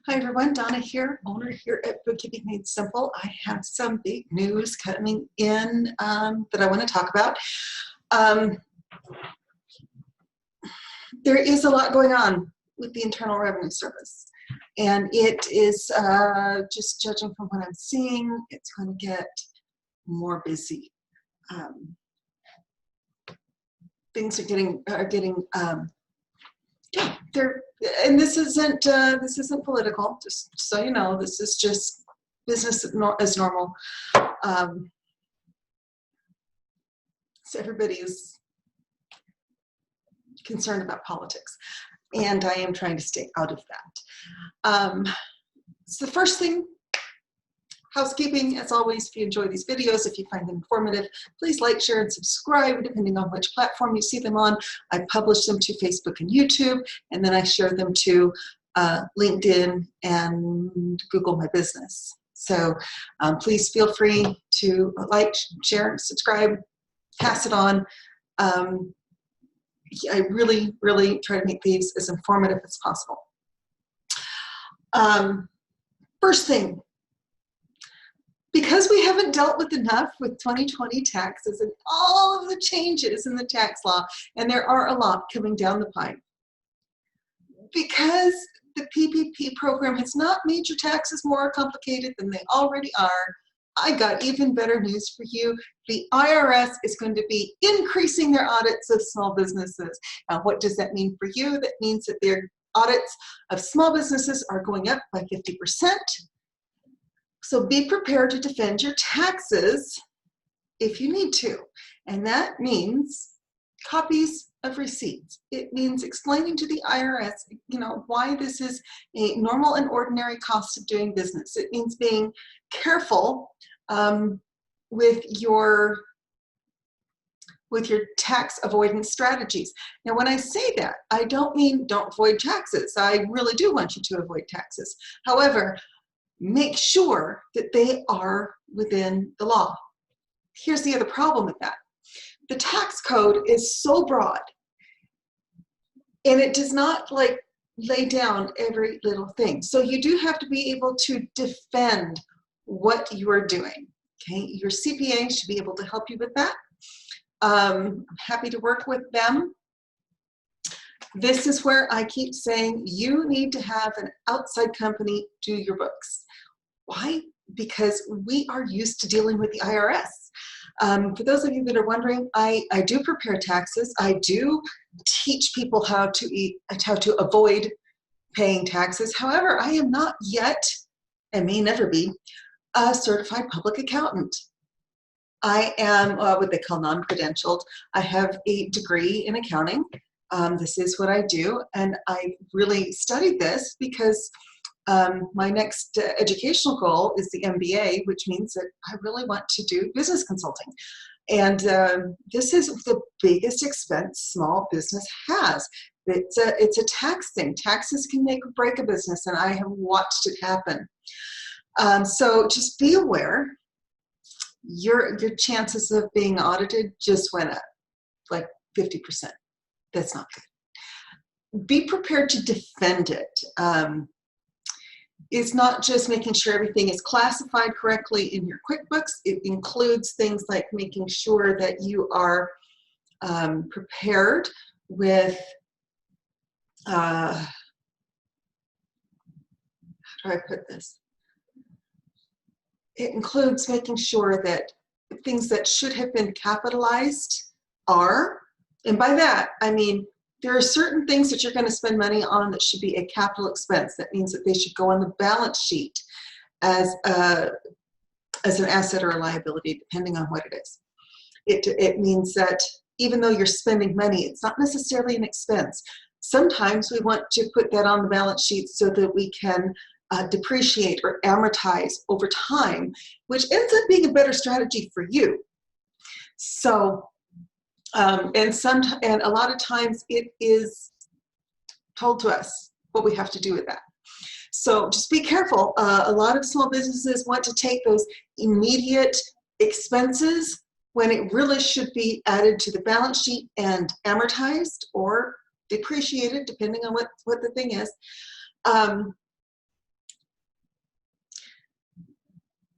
Hi everyone, Donna here, owner here at Bookkeeping Made Simple. I have some big news coming in that I want to talk about. There is a lot going on with the Internal Revenue Service, and it is just judging from what I'm seeing, it's going to get more busy. Things are getting and this isn't political, just so you know. This is just business as normal. So everybody is concerned about politics, and I am trying to stay out of that. So the first thing, housekeeping, as always, if you enjoy these videos, if you find them informative, please like, share, and subscribe depending on which platform you see them on. I publish them to Facebook and YouTube, and then I share them to LinkedIn and Google My Business. So please feel free to like, share, subscribe, pass it on. I really, really try to make these as informative as possible. First thing, because we haven't dealt with enough with 2020 taxes and all of the changes in the tax law, and there are a lot coming down the pipe, because the PPP program has not made your taxes more complicated than they already are, I got even better news for you. The IRS is going to be increasing their audits of small businesses. Now, what does that mean for you? That means that their audits of small businesses are going up by 50%. So be prepared to defend your taxes if you need to. And that means copies of receipts. It means explaining to the IRS, why this is a normal and ordinary cost of doing business. It means being careful with your tax avoidance strategies. Now, when I say that, I don't mean don't avoid taxes. I really do want you to avoid taxes. However, make sure that they are within the law. Here's the other problem with that. The tax code is so broad, and it does not lay down every little thing. So you do have to be able to defend what you are doing. Okay, your CPA should be able to help you with that. I'm happy to work with them. This is where I keep saying you need to have an outside company do your books. Why? Because we are used to dealing with the IRS. For those of you that are wondering, I do prepare taxes. I do teach people how to avoid paying taxes. However, I am not yet, and may never be, a certified public accountant. I am what they call non-credentialed. I have a degree in accounting. This is what I do, and I really studied this because my next educational goal is the MBA, which means that I really want to do business consulting. And this is the biggest expense small business has. It's a tax thing. Taxes can make or break a business, and I have watched it happen. So just be aware, your chances of being audited just went up like 50%. That's not good. Be prepared to defend it. It's not just making sure everything is classified correctly in your QuickBooks. It includes things like making sure that you are prepared with, how do I put this? It includes making sure that things that should have been capitalized are, and by that, I mean, there are certain things that you're going to spend money on that should be a capital expense. That means that they should go on the balance sheet as an asset or a liability, depending on what it is. It means that even though you're spending money, it's not necessarily an expense. Sometimes we want to put that on the balance sheet so that we can depreciate or amortize over time, which ends up being a better strategy for you. So, and a lot of times it is told to us what we have to do with that. So just be careful. A lot of small businesses want to take those immediate expenses when it really should be added to the balance sheet and amortized or depreciated, depending on what the thing is.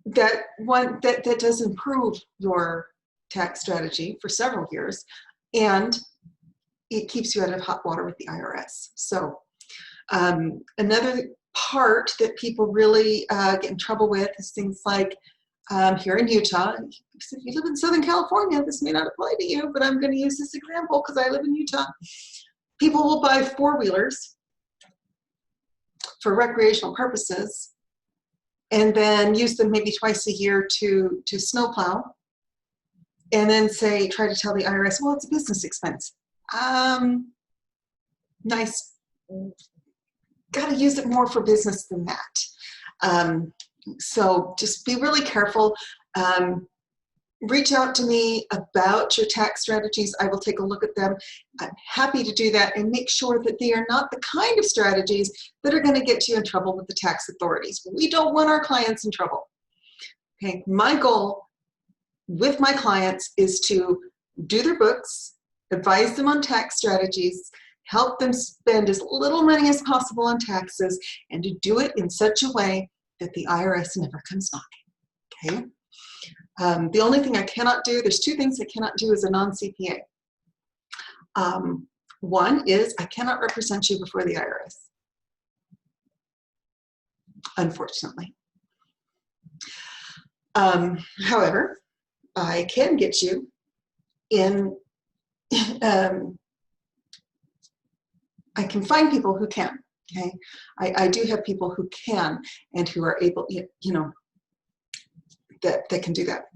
that does improve your tax strategy for several years, and it keeps you out of hot water with the IRS. So another part that people really get in trouble with is things like here in Utah. If you live in Southern California, this may not apply to you, but I'm going to use this example because I live in Utah. People will buy four-wheelers for recreational purposes and then use them maybe twice a year to snowplow, and then try to tell the IRS, well, it's a business expense. Nice. Got to use it more for business than that. So just be really careful. Reach out to me about your tax strategies. I will take a look at them. I'm happy to do that, and make sure that they are not the kind of strategies that are going to get you in trouble with the tax authorities. We don't want our clients in trouble. Okay, my goal with my clients is to do their books, advise them on tax strategies, help them spend as little money as possible on taxes, and to do it in such a way that the IRS never comes knocking. Okay. The only thing I cannot do, there's two things I cannot do as a non-CPA. One is I cannot represent you before the IRS, unfortunately. However, I can get you in, I can find people who can, okay? I do have people who can and who are able, that can do that.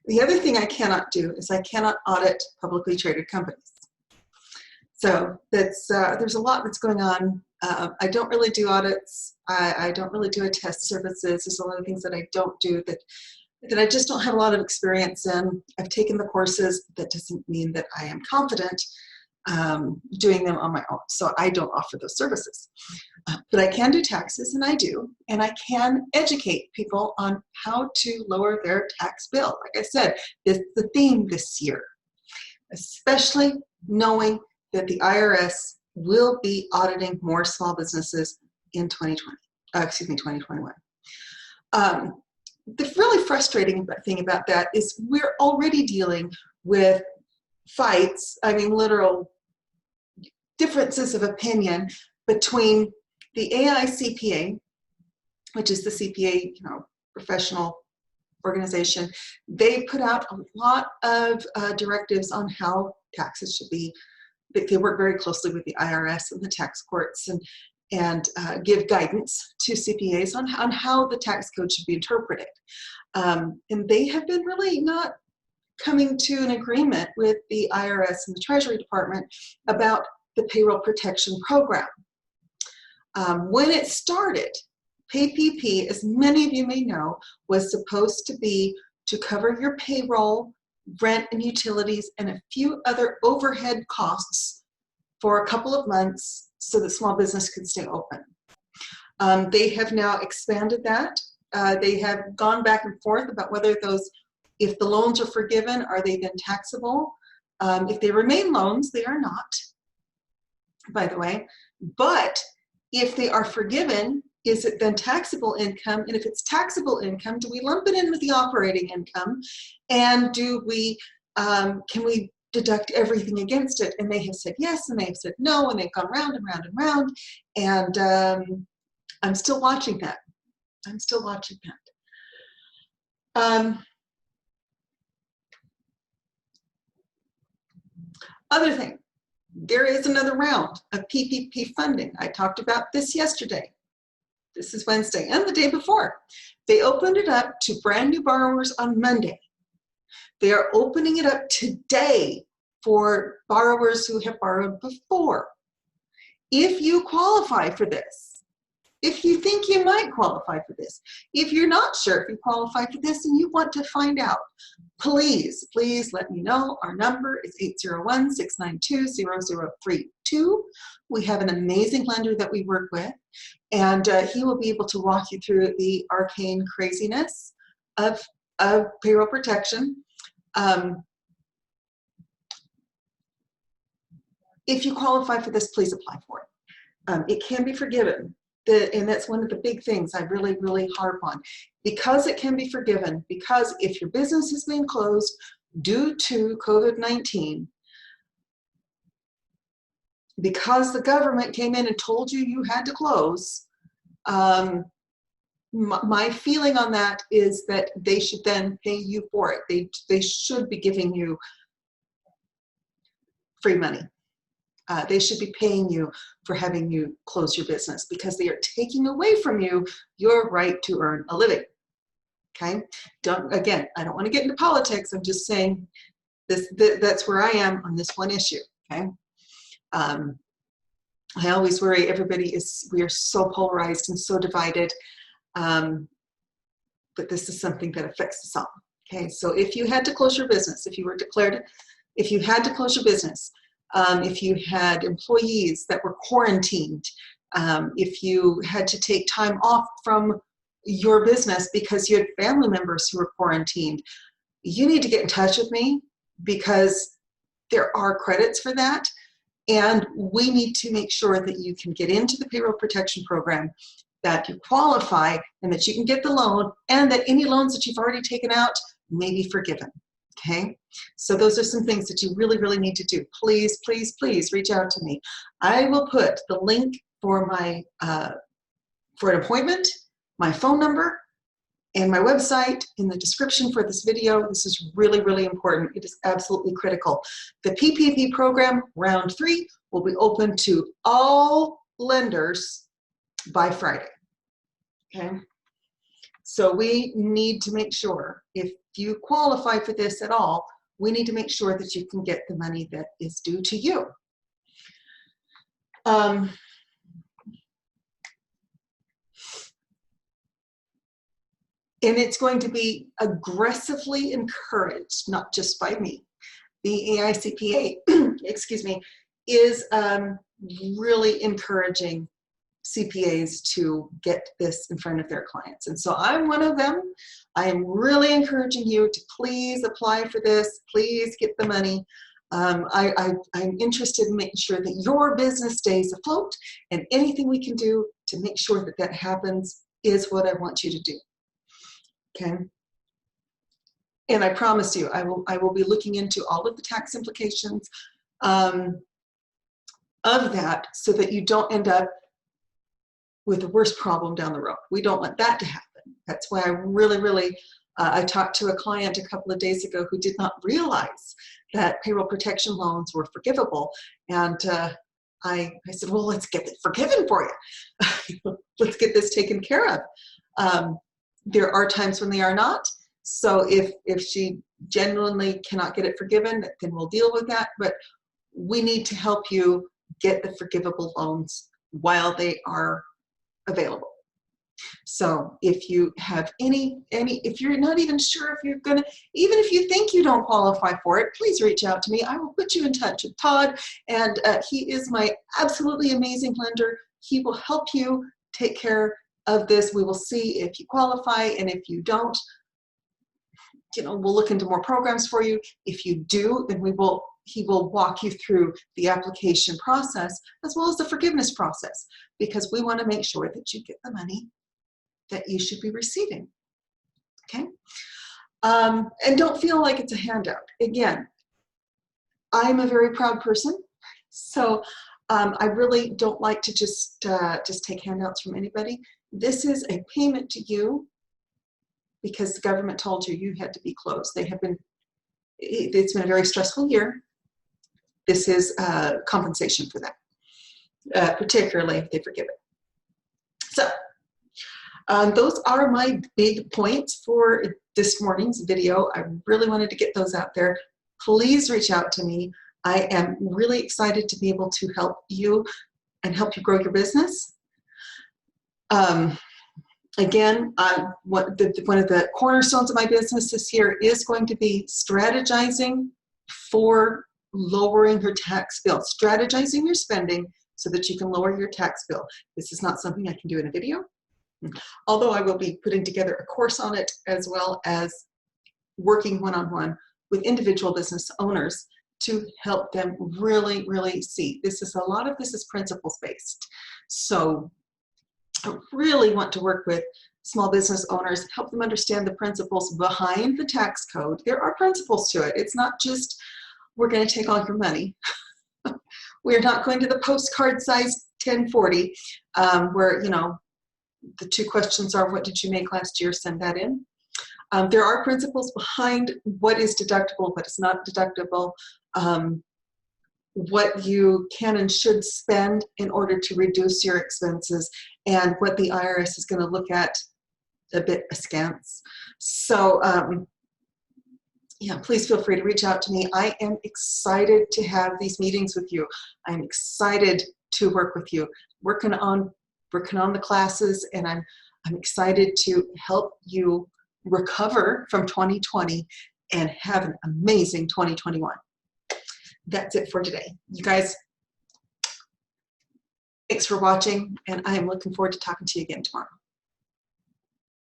The other thing I cannot do is I cannot audit publicly traded companies. So that's, there's a lot that's going on. I don't really do audits. I don't really do attest services. There's a lot of things that I don't do that I just don't have a lot of experience in. I've taken the courses. That doesn't mean that I am confident doing them on my own. So I don't offer those services. But I can do taxes, and I do. And I can educate people on how to lower their tax bill. Like I said, it's the theme this year, especially knowing that the IRS will be auditing more small businesses in 2021. The really frustrating thing about that is we're already dealing with fights, literal differences of opinion between the AICPA, which is the CPA, professional organization. They put out a lot of directives on how taxes should be. They work very closely with the IRS and the tax courts, and give guidance to CPAs on how the tax code should be interpreted. And they have been really not coming to an agreement with the IRS and the Treasury Department about the payroll protection program. When it started, PPP, as many of you may know, was supposed to be to cover your payroll, rent and utilities, and a few other overhead costs for a couple of months so that small business could stay open. They have now expanded that. They have gone back and forth about whether if the loans are forgiven, are they then taxable? If they remain loans, they are not, by the way. But if they are forgiven, is it then taxable income? And if it's taxable income, do we lump it in with the operating income? And do we, can we deduct everything against it? And they have said yes, and they have said no, and they've gone round and round and round. And I'm still watching that. I'm still watching that. Other thing, there is another round of PPP funding. I talked about this yesterday. This is Wednesday and the day before. They opened it up to brand new borrowers on Monday. They are opening it up today for borrowers who have borrowed before. If you qualify for this, if you think you might qualify for this, if you're not sure if you qualify for this and you want to find out, please let me know. Our number is 801-692-0032. We have an amazing lender that we work with, and he will be able to walk you through the arcane craziness of payroll protection. If you qualify for this, please apply for it. It can be forgiven. and that's one of the big things I really, really harp on. Because it can be forgiven, because if your business has been closed due to COVID-19, because the government came in and told you you had to close, my feeling on that is that they should then pay you for it. They should be giving you free money. They should be paying you for having you close your business, because they are taking away from you your right to earn a living. Okay? Again, I don't want to get into politics. I'm just saying that's where I am on this one issue. Okay? I always worry we are so polarized and so divided, but this is something that affects us all. Okay, so if you had to close your business, if you had to close your business, if you had employees that were quarantined, if you had to take time off from your business because you had family members who were quarantined, you need to get in touch with me, because there are credits for that. And we need to make sure that you can get into the payroll protection program, that you qualify, and that you can get the loan, and that any loans that you've already taken out may be forgiven. Okay, so those are some things that you really, really need to do. Please, please, please reach out to me. I will put the link for my for an appointment, my phone number, and my website in the description for this video. This is really, really important. It is absolutely critical. The PPP program, round 3, will be open to all lenders by Friday. Okay? So we need to make sure, if you qualify for this at all, we need to make sure that you can get the money that is due to you. And it's going to be aggressively encouraged, not just by me. The AICPA, excuse me, is really encouraging CPAs to get this in front of their clients. And so I'm one of them. I am really encouraging you to please apply for this. Please get the money. I'm interested in making sure that your business stays afloat, and anything we can do to make sure that that happens is what I want you to do. Okay, and I promise you, I will be looking into all of the tax implications of that, so that you don't end up with the worst problem down the road. We don't want that to happen. That's why I really, really, I talked to a client a couple of days ago who did not realize that payroll protection loans were forgivable, and I said, well, let's get it forgiven for you. Let's get this taken care of. There are times when they are not. So if she genuinely cannot get it forgiven, then we'll deal with that. But we need to help you get the forgivable loans while they are available. So if you have if you're not even sure if you're gonna, even if you think you don't qualify for it, please reach out to me. I will put you in touch with Todd, and he is my absolutely amazing lender. He will help you take care of this. We will see if you qualify, and if you don't, we'll look into more programs for you. If you do, then he will walk you through the application process as well as the forgiveness process, because we want to make sure that you get the money that you should be receiving. Okay? And don't feel like it's a handout. Again, I'm a very proud person, so I really don't like to just take handouts from anybody. This is a payment to you because the government told you had to be closed. It's been a very stressful year. This is compensation for that, particularly if they forgive it. So those are my big points for this morning's video. I really wanted to get those out there. Please reach out to me. I am really excited to be able to help you and help you grow your business. Again, one of the cornerstones of my business this year is going to be strategizing for lowering your tax bill, strategizing your spending so that you can lower your tax bill. This is not something I can do in a video, although I will be putting together a course on it, as well as working one-on-one with individual business owners to help them really, really see. A lot of this is principles-based. So I really want to work with small business owners, help them understand the principles behind the tax code. There are principles to it. It's not just, we're going to take all your money. We're not going to the postcard size 1040, where, you know, the two questions are, what did you make last year? Send that in. There are principles behind what is deductible, what is not deductible, what you can and should spend in order to reduce your expenses, and what the IRS is going to look at a bit askance. So yeah, please feel free to reach out to me. I am excited to have these meetings with you. I'm excited to work with you, working on the classes, and I'm excited to help you recover from 2020 and have an amazing 2021. That's it for today. You guys, thanks for watching, and I am looking forward to talking to you again tomorrow.